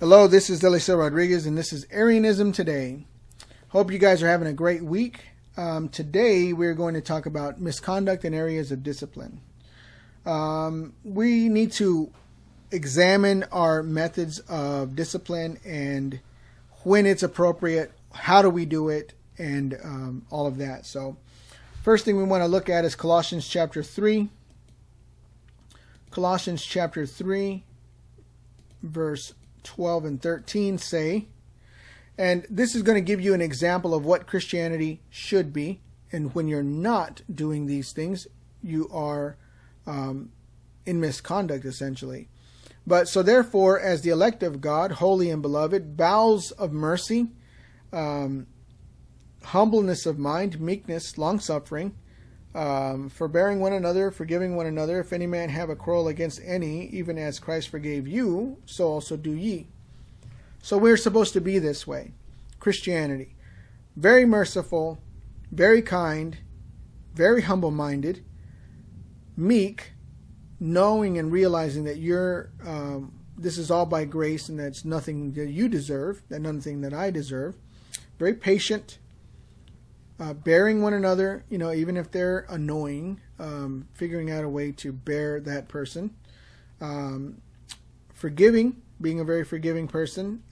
Hello, this is Deliseo Rodriguez, and this is Arianism Today. Hope you guys are having a great week. Today, we're going to talk about misconduct in areas of discipline. We need to examine our methods of discipline and when it's appropriate, how do we do it, and all of that. So, first thing we want to look at is Colossians chapter 3. Colossians chapter 3, verse 12 and 13 say, and this is going to give you an example of what Christianity should be, and when you're not doing these things, you are in misconduct, essentially. But so therefore, as the elect of God, holy and beloved, bowels of mercy, humbleness of mind, meekness, long-suffering, forbearing one another, forgiving one another. If any man have a quarrel against any, even as Christ forgave you, so also do ye. So we're supposed to be this way. Christianity. Very merciful, very kind, very humble-minded, meek, knowing and realizing that this is all by grace and that's nothing that you deserve, that nothing that I deserve. Very patient, bearing one another, even if they're annoying, figuring out a way to bear that person. Forgiving, being a very forgiving person,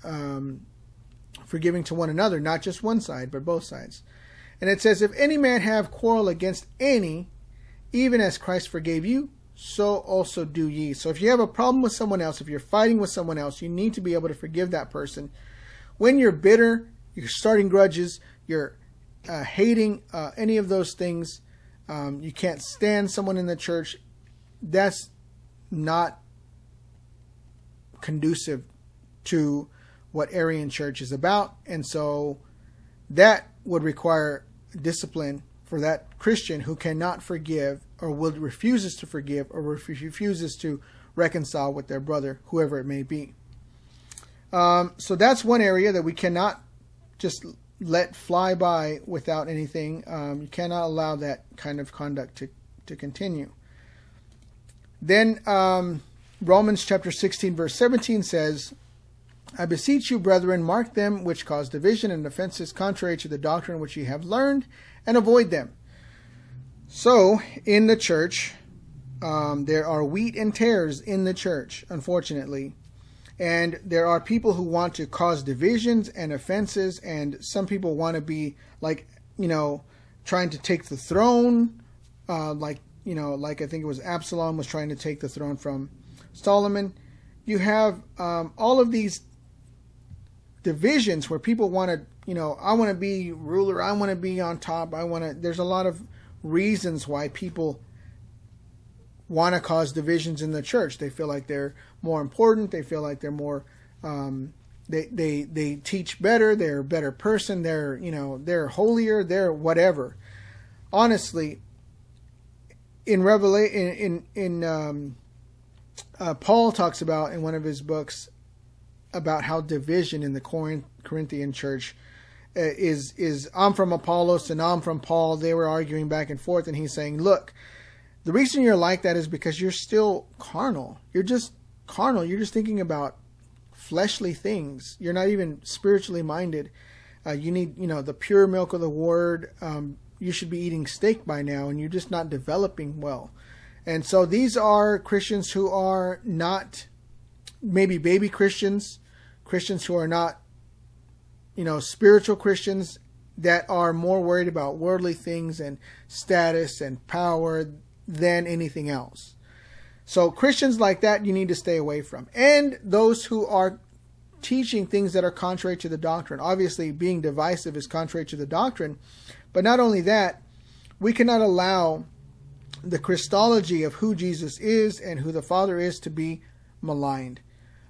forgiving to one another, not just one side, but both sides. And it says, if any man have quarrel against any, even as Christ forgave you, so also do ye. So if you have a problem with someone else, if you're fighting with someone else, you need to be able to forgive that person. When you're bitter, you're starting grudges, you're hating any of those things, you can't stand someone in the church, that's not conducive to what Arian church is about. And so that would require discipline for that Christian who cannot forgive, or refuses to forgive, or refuses to reconcile with their brother, whoever it may be. So that's one area that we cannot just let fly by without anything. You cannot allow that kind of conduct to continue. Then Romans chapter 16 verse 17 says, I beseech you, brethren, mark them which cause division and offenses contrary to the doctrine which ye have learned, and avoid them. So, in the church, there are wheat and tares in the church, unfortunately. And there are people who want to cause divisions and offenses, and some people want to be trying to take the throne, like I think it was Absalom was trying to take the throne from Solomon. You have all of these divisions where people want to, I want to be ruler, I want to be on top, there's a lot of reasons why people want to cause divisions in the church. They feel like they're more important, they feel like they're more, they teach better, they're a better person, they're holier, they're whatever. Honestly, in Revelation, Paul talks about in one of his books about how division in the Corinthian church is I'm from Apollos and I'm from Paul. They were arguing back and forth, and he's saying, look, the reason you're like that is because you're still carnal. You're just carnal. You're just thinking about fleshly things. You're not even spiritually minded. You need, the pure milk of the word. You should be eating steak by now, and you're just not developing well. And so these are Christians who are not maybe baby Christians, Christians who are not, spiritual Christians that are more worried about worldly things and status and power than anything else. So Christians like that you need to stay away from. And those who are teaching things that are contrary to the doctrine. Obviously, being divisive is contrary to the doctrine. But not only that, we cannot allow the Christology of who Jesus is and who the Father is to be maligned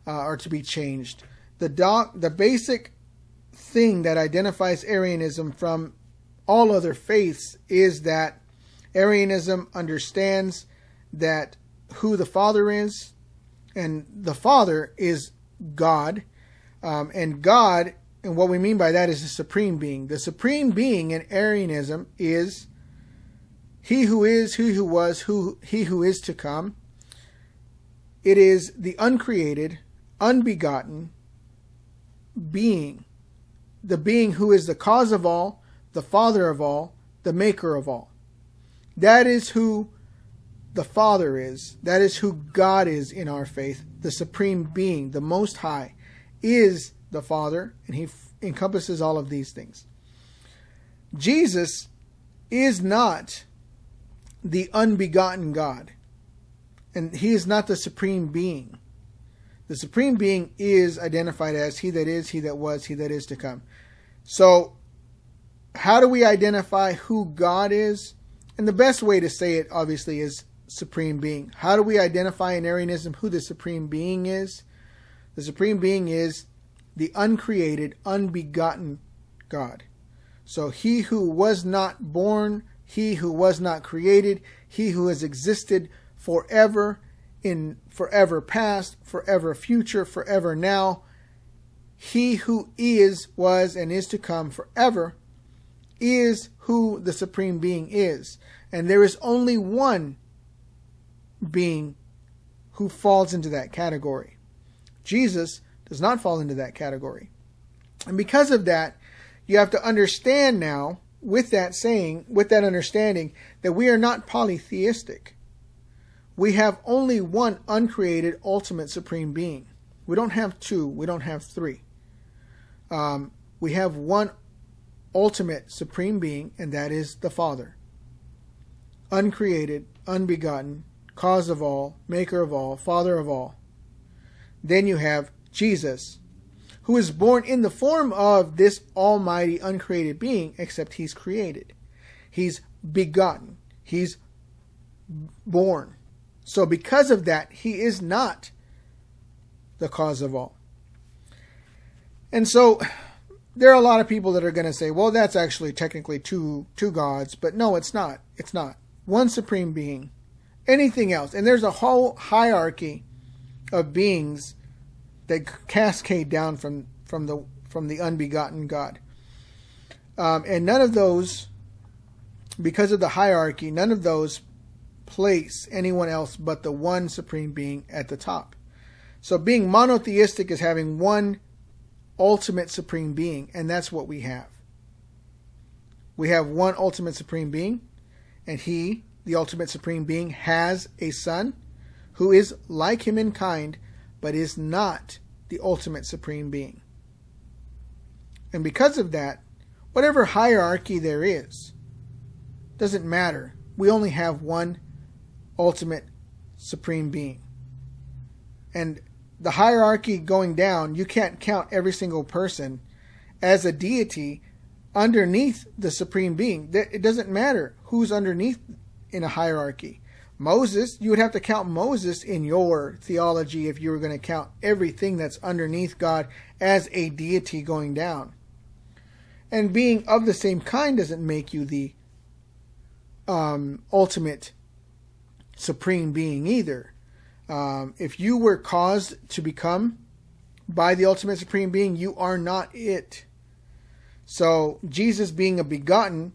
or to be changed. The basic thing that identifies Arianism from all other faiths is that Arianism understands that who the Father is, and the Father is God, and God, and what we mean by that is the supreme being. The supreme being in Arianism is he who is, he who was, he who is to come. It is the uncreated, unbegotten, being, the being who is the cause of all, the Father of all, the maker of all. That is who the Father is. That is who God is in our faith. The supreme being, the Most High, is the Father, and he encompasses all of these things. Jesus is not the unbegotten God, and he is not the supreme being. The supreme being is identified as he that is, he that was, he that is to come. So how do we identify who God is? And the best way to say it, obviously, is supreme being. How do we identify in Arianism who the supreme being is? The supreme being is the uncreated, unbegotten God. So he who was not born, he who was not created, he who has existed forever, in forever past, forever future, forever now, he who is, was, and is to come forever, is who the supreme being is. And there is only one being who falls into that category. Jesus does not fall into that category. And because of that, you have to understand now, with that saying, with that understanding, that we are not polytheistic. We have only one uncreated, ultimate supreme being. We don't have two. We don't have three. We have one ultimate supreme being, and that is the Father. Uncreated, unbegotten, cause of all, maker of all, Father of all. Then you have Jesus, who is born in the form of this almighty uncreated being, except he's created. He's begotten. He's born. So because of that, he is not the cause of all. And so there are a lot of people that are going to say, well, that's actually technically two gods. But no, it's not. It's not. One supreme being. Anything else. And there's a whole hierarchy of beings that cascade down from the unbegotten God. And none of those, because of the hierarchy, none of those place anyone else but the one supreme being at the top. So being monotheistic is having one ultimate supreme being, and that's what we have. We have one ultimate supreme being, and he, the ultimate supreme being, has a son who is like him in kind, but is not the ultimate supreme being. And because of that, whatever hierarchy there is, doesn't matter. We only have one ultimate supreme being. And the hierarchy going down, you can't count every single person as a deity underneath the supreme being. It doesn't matter who's underneath in a hierarchy. Moses, you would have to count Moses in your theology if you were going to count everything that's underneath God as a deity going down. And being of the same kind doesn't make you the ultimate supreme being either. If you were caused to become by the ultimate supreme being, you are not it. So Jesus being a begotten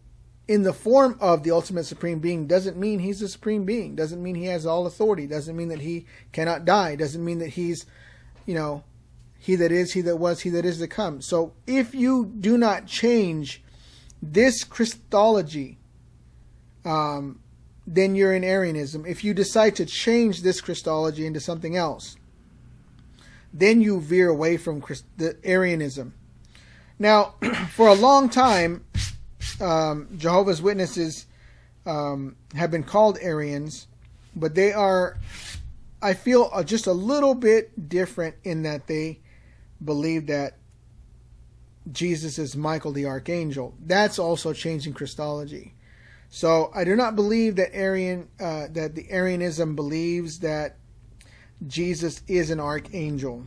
in the form of the ultimate supreme being doesn't mean he's the supreme being, doesn't mean he has all authority, doesn't mean that he cannot die, doesn't mean that he's, he that is, he that was, he that is to come. So if you do not change this Christology, then you're in Arianism. If you decide to change this Christology into something else, then you veer away from the Arianism. Now, for a long time, Jehovah's Witnesses have been called Arians, but they are, I feel, just a little bit different in that they believe that Jesus is Michael the Archangel. That's also changing Christology. So I do not believe that that the Arianism believes that Jesus is an archangel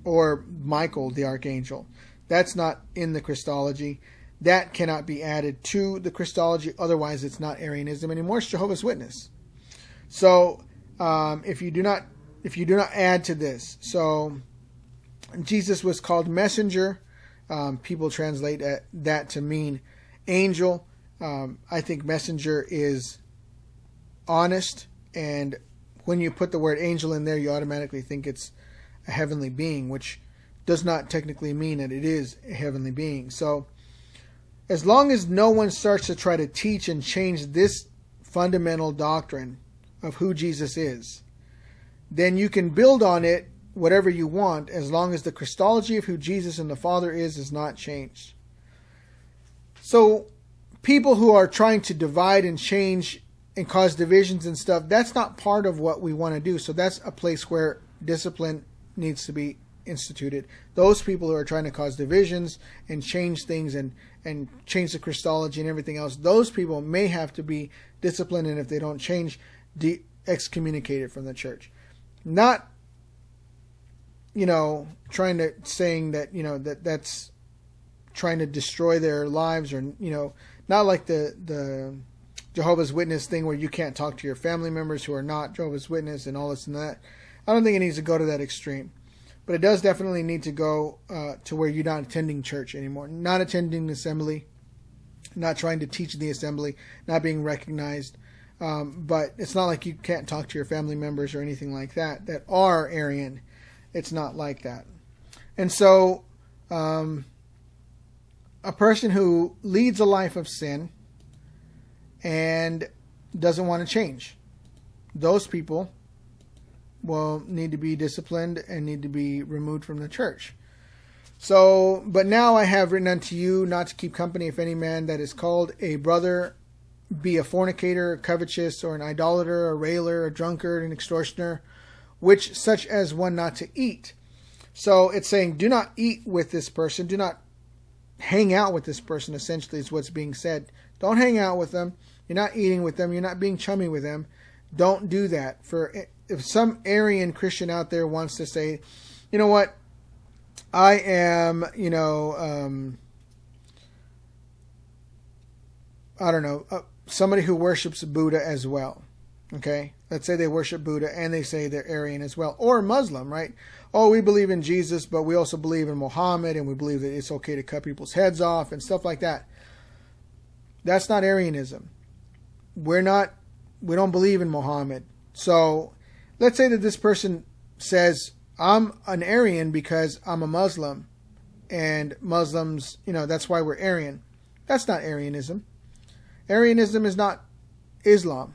or Michael the Archangel. That's not in the Christology. That cannot be added to the Christology. Otherwise, it's not Arianism anymore. It's Jehovah's Witness. So if you do not add to this, so Jesus was called messenger. People translate that to mean angel. I think messenger is honest, and when you put the word angel in there, you automatically think it's a heavenly being, which does not technically mean that it is a heavenly being. So as long as no one starts to try to teach and change this fundamental doctrine of who Jesus is, then you can build on it whatever you want, as long as the Christology of who Jesus and the Father is not changed. So people who are trying to divide and change and cause divisions and stuff, that's not part of what we want to do. So that's a place where discipline needs to be instituted. Those people who are trying to cause divisions and change things and change the Christology and everything else, those people may have to be disciplined, and if they don't change, excommunicated from the church. Not, trying to saying that, that's trying to destroy their lives, or, not like the Jehovah's Witness thing where you can't talk to your family members who are not Jehovah's Witness and all this and that. I don't think it needs to go to that extreme. But it does definitely need to go to where you're not attending church anymore, not attending the assembly, not trying to teach the assembly, not being recognized. But it's not like you can't talk to your family members or anything like that are Arian. It's not like that. And so a person who leads a life of sin and doesn't want to change, those people will need to be disciplined and need to be removed from the church. So, but now I have written unto you not to keep company if any man that is called a brother be a fornicator, covetous, or an idolater, a railer, a drunkard, an extortioner, which such as one not to eat. So it's saying, do not eat with this person, do not hang out with this person, essentially is what's being said. Don't hang out with them. You're not eating with them. You're not being chummy with them. Don't do that. For if some Arian Christian out there wants to say, you know what, I am, somebody who worships Buddha as well. Okay, let's say they worship Buddha and they say they're Arian as well, or Muslim, right? Oh, we believe in Jesus, but we also believe in Muhammad, and we believe that it's okay to cut people's heads off and stuff like that. That's not Arianism. We don't believe in Muhammad. So let's say that this person says, I'm an Arian because I'm a Muslim, and Muslims, that's why we're Arian. That's not Arianism. Arianism is not Islam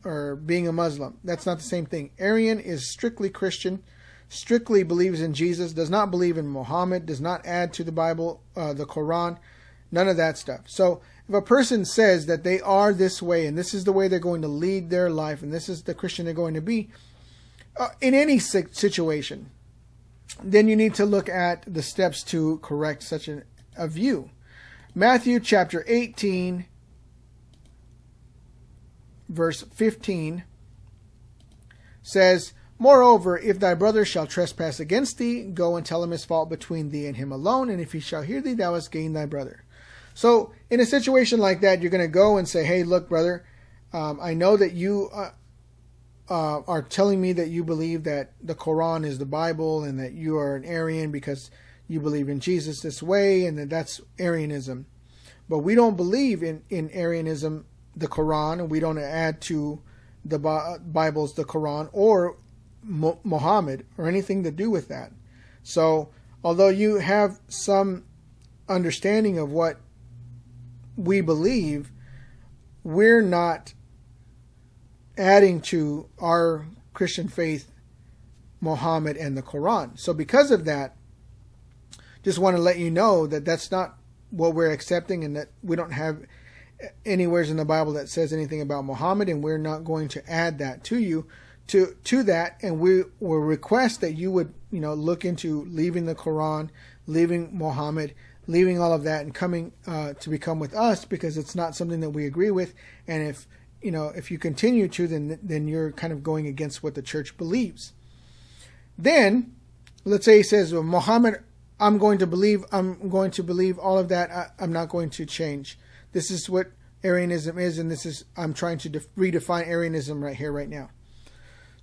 or being a Muslim. That's not the same thing. Arian is strictly Christian, strictly believes in Jesus, does not believe in Muhammad, does not add to the Bible, the Quran, none of that stuff. So if a person says that they are this way, and this is the way they're going to lead their life, and this is the Christian they're going to be, in any situation, then you need to look at the steps to correct such a view. Matthew chapter 18, verse 15 says, Moreover, if thy brother shall trespass against thee, go and tell him his fault between thee and him alone, and if he shall hear thee, thou hast gained thy brother. So in a situation like that, you're going to go and say, hey, look, brother, I know that you are telling me that you believe that the Quran is the Bible and that you are an Arian because you believe in Jesus this way, and that's Arianism. But we don't believe in Arianism, the Quran, and we don't add to the Bibles the Quran or Muhammad or anything to do with that. So although you have some understanding of what we believe, we're not adding to our Christian faith Muhammad and the Quran. So because of that, just want to let you know that that's not what we're accepting, and that we don't have anywhere in the Bible that says anything about Muhammad, and we're not going to add that to you to that. And we will request that you would look into leaving the Quran, leaving Muhammad, leaving all of that, and coming to become with us, because it's not something that we agree with. And if you continue to, then you're kind of going against what the church believes. Then let's say he says, well, Muhammad, I'm going to believe all of that. I'm not going to change. This is what Arianism is, and I'm trying to redefine Arianism right here, right now.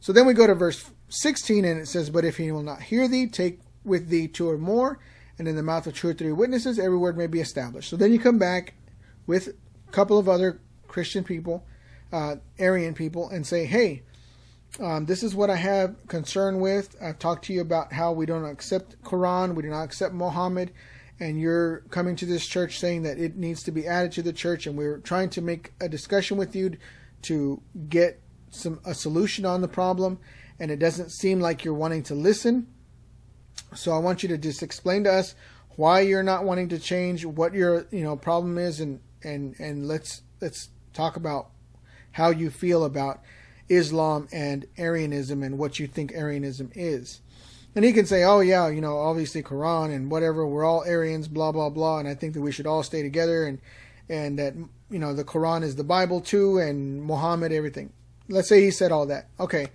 So then we go to verse 16, and it says, But if he will not hear thee, take with thee 2 or more, and in the mouth of 2 or 3 witnesses, every word may be established. So then you come back with a couple of other Christian people, Arian people, and say, hey, This is what I have concern with. I've talked to you about how we don't accept Quran, we do not accept Muhammad, and you're coming to this church saying that it needs to be added to the church, and we're trying to make a discussion with you to get a solution on the problem, and it doesn't seem like you're wanting to listen. So I want you to just explain to us why you're not wanting to change, what your problem is, and let's talk about how you feel about Islam and Arianism and what you think Arianism is. And he can say, oh yeah, obviously Quran and whatever, we're all Aryans, blah blah blah, and I think that we should all stay together, and that the Quran is the Bible too, and Muhammad, everything. Let's say he said all that. Okay,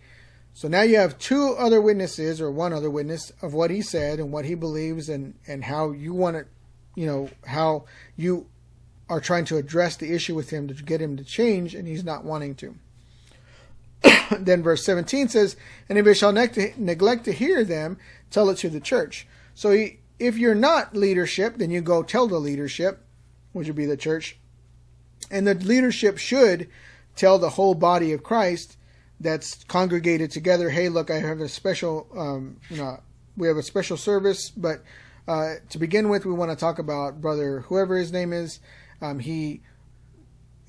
so now you have two other witnesses, or one other witness, of what he said and what he believes, and how you want to, how you are trying to address the issue with him to get him to change, and he's not wanting to. Then verse 17 says, and if they shall neglect to hear them, tell it to the church. So if you're not leadership, then you go tell the leadership, which would be the church. And the leadership should tell the whole body of Christ that's congregated together, hey, look, I have a special, we have a special service, but to begin with, we want to talk about brother, whoever his name is. He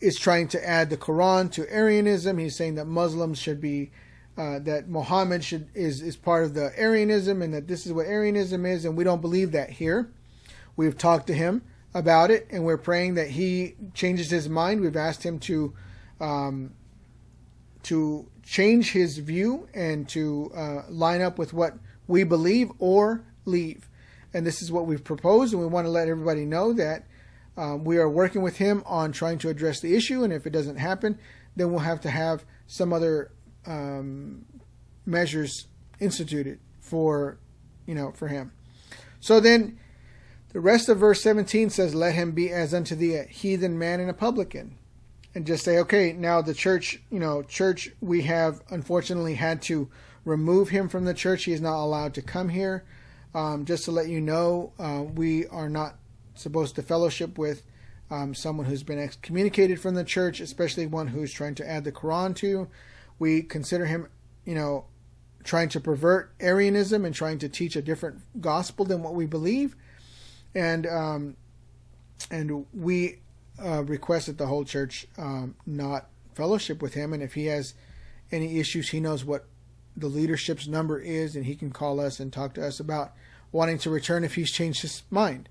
is trying to add the Quran to Arianism. He's saying that Muslims should be, that Muhammad is part of the Arianism, and that this is what Arianism is, and we don't believe that here. We've talked to him about it, and we're praying that he changes his mind. We've asked him to change his view and to line up with what we believe or leave. And this is what we've proposed, and we want to let everybody know that we are working with him on trying to address the issue, and if it doesn't happen, then we'll have to have some other measures instituted for him. So then the rest of verse 17 says, let him be as unto thee a heathen man and a publican. And just say, okay, now the church, we have unfortunately had to remove him from the church. He is not allowed to come here. Just to let you know, we are not supposed to fellowship with someone who's been excommunicated from the church, especially one who's trying to add the Quran to. We consider him, trying to pervert Arianism and trying to teach a different gospel than what we believe. And we request that the whole church not fellowship with him. And if he has any issues, he knows what the leadership's number is, and he can call us and talk to us about wanting to return if he's changed his mind.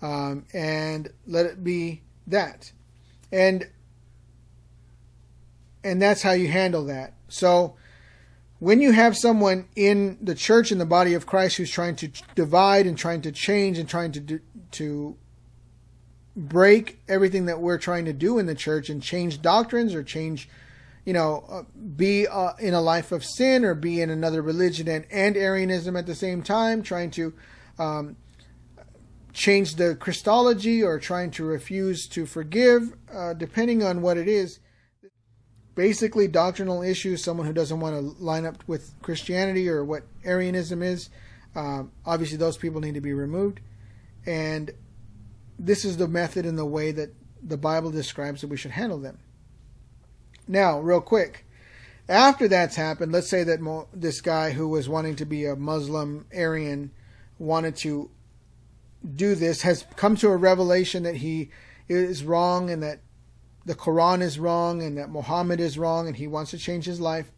And let it be that. And that's how you handle that. So when you have someone in the church, in the body of Christ, who's trying to divide and trying to change and trying to break everything that we're trying to do in the church and change doctrines or change, be in a life of sin or be in another religion and Arianism at the same time, trying to change the Christology or trying to refuse to forgive, depending on what it is. Basically, doctrinal issues, someone who doesn't want to line up with Christianity or what Arianism is, obviously those people need to be removed. And this is the method and the way that the Bible describes that we should handle them. Now, real quick, after that's happened, let's say that this guy who was wanting to be a Muslim Aryan wanted to do this, has come to a revelation that he is wrong and that the Quran is wrong and that Muhammad is wrong, and he wants to change his life.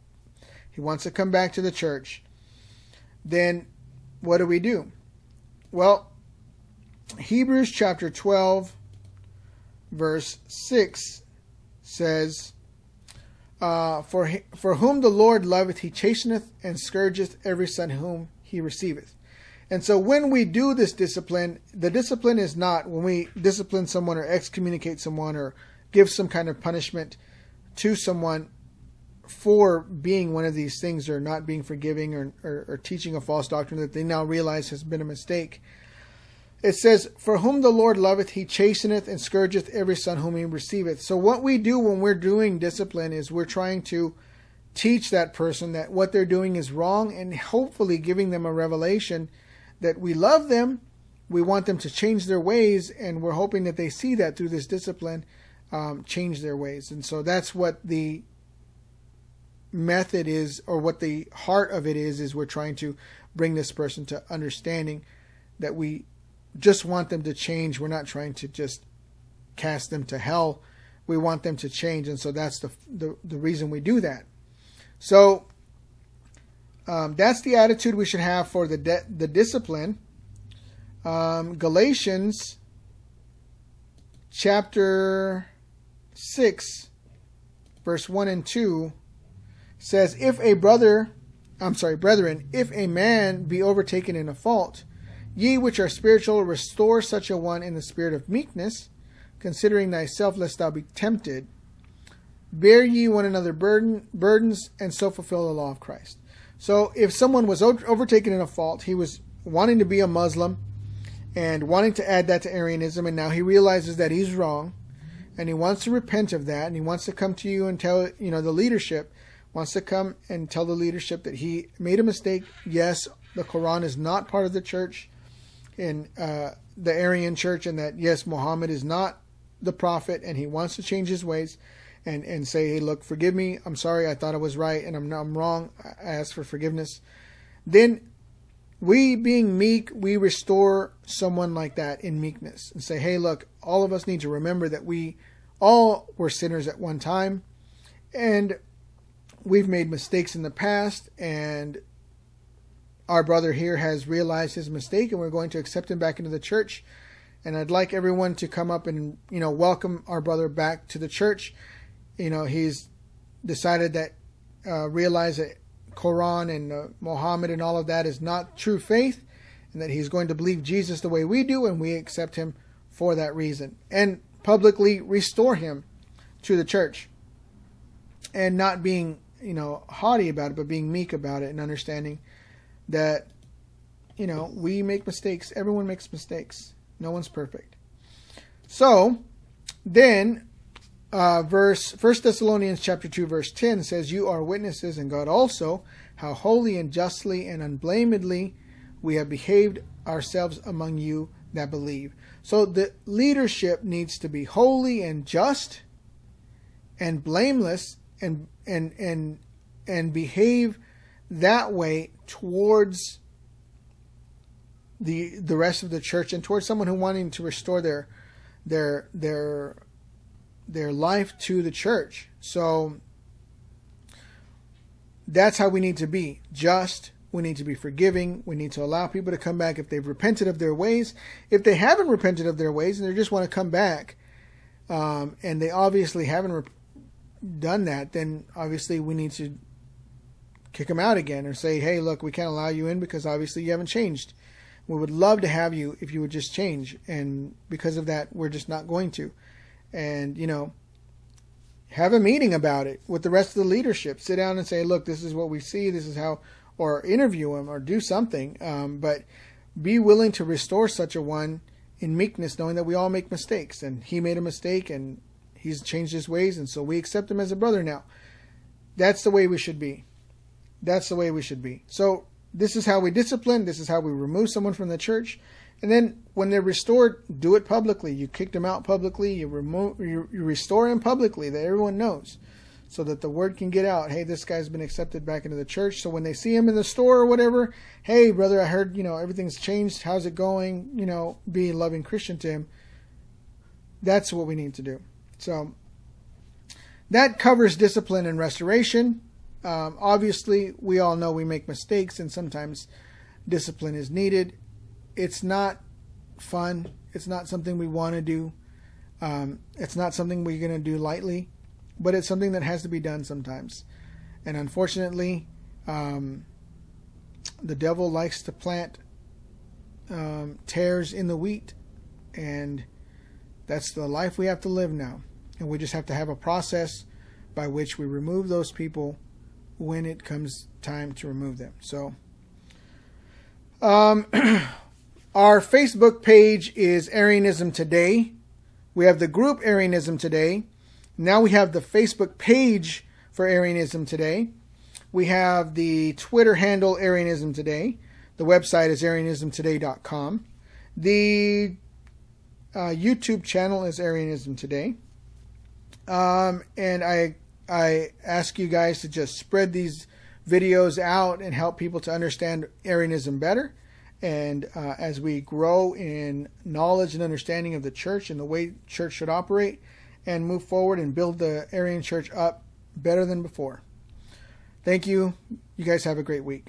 He wants to come back to the church. Then what do? Well, Hebrews chapter 12, verse 6 says, For whom the Lord loveth, he chasteneth and scourgeth every son whom he receiveth. And so when we do this discipline, the discipline is not when we discipline someone or excommunicate someone or give some kind of punishment to someone for being one of these things or not being forgiving or teaching a false doctrine that they now realize has been a mistake. It says, for whom the Lord loveth, he chasteneth and scourgeth every son whom he receiveth. So what we do when we're doing discipline is we're trying to teach that person that what they're doing is wrong, and hopefully giving them a revelation that we love them, we want them to change their ways, and we're hoping that they see that through this discipline, change their ways. And so that's what the method is, or what the heart of it is we're trying to bring this person to understanding that we just want them to change. We're not trying to just cast them to hell. We want them to change, and so that's the reason we do that. So that's the attitude we should have for the discipline. Galatians chapter 6, verse 1 and 2 says, Brethren, if a man be overtaken in a fault, ye which are spiritual, restore such a one in the spirit of meekness, considering thyself, lest thou be tempted. Bear ye one another burdens, and so fulfill the law of Christ. So if someone was overtaken in a fault, he was wanting to be a Muslim and wanting to add that to Arianism, and now he realizes that he's wrong, and he wants to repent of that, and he wants to come to you and tell, the leadership, wants to come and tell the leadership that he made a mistake. Yes, the Quran is not part of the church, in the Arian church, and that, yes, Muhammad is not the prophet, and he wants to change his ways and say, hey, look, forgive me. I'm sorry. I thought I was right, and I'm wrong. I ask for forgiveness. Then we, being meek, we restore someone like that in meekness and say, hey, look, all of us need to remember that we all were sinners at one time, and we've made mistakes in the past, and our brother here has realized his mistake, and we're going to accept him back into the church. And I'd like everyone to come up and, welcome our brother back to the church. He's decided that, realize that Quran and Muhammad and all of that is not true faith, and that he's going to believe Jesus the way we do, and we accept him for that reason. And publicly restore him to the church. And not being, haughty about it, but being meek about it, and understanding that, we make mistakes. Everyone makes mistakes. No one's perfect. So then, 1 Thessalonians chapter 2, verse 10 says, you are witnesses, and God also, how holy and justly and unblamedly we have behaved ourselves among you that believe. So the leadership needs to be holy and just and blameless, and behave that way towards the rest of the church, and towards someone who wanting to restore their life to the church. So that's how we need to be. Just, we need to be forgiving. We need to allow people to come back if they've repented of their ways. If they haven't repented of their ways and they just want to come back, and they obviously haven't done that, then obviously we need to kick them out again, or say, hey, look, we can't allow you in because obviously you haven't changed. We would love to have you if you would just change, and because of that, we're just not going to. And, have a meeting about it with the rest of the leadership. Sit down and say, look, this is what we see, this is how, or interview him, or do something. But be willing to restore such a one in meekness, knowing that we all make mistakes, and he made a mistake, and he's changed his ways, and so we accept him as a brother now. That's the way we should be. That's the way we should be. So this is how we discipline. This is how we remove someone from the church. And then when they're restored, do it publicly. You kick them out publicly. You restore him publicly, that everyone knows, so that the word can get out. Hey, this guy's been accepted back into the church. So when they see him in the store or whatever, hey, brother, I heard, everything's changed. How's it going? Be a loving Christian to him. That's what we need to do. So that covers discipline and restoration. Obviously, we all know we make mistakes, and sometimes discipline is needed. It's not fun. It's not something we want to do. It's not something we're going to do lightly, but it's something that has to be done sometimes. And unfortunately, the devil likes to plant tares in the wheat, and that's the life we have to live now. And we just have to have a process by which we remove those people when it comes time to remove them. So, our Facebook page is Arianism Today. We have the group Arianism Today. Now we have the Facebook page for Arianism Today. We have the Twitter handle Arianism Today. The website is arianismtoday.com. The YouTube channel is Arianism Today. And I I ask you guys to just spread these videos out and help people to understand Arianism better. And as we grow in knowledge and understanding of the church and the way church should operate, and move forward and build the Arian church up better than before. Thank you. You guys have a great week.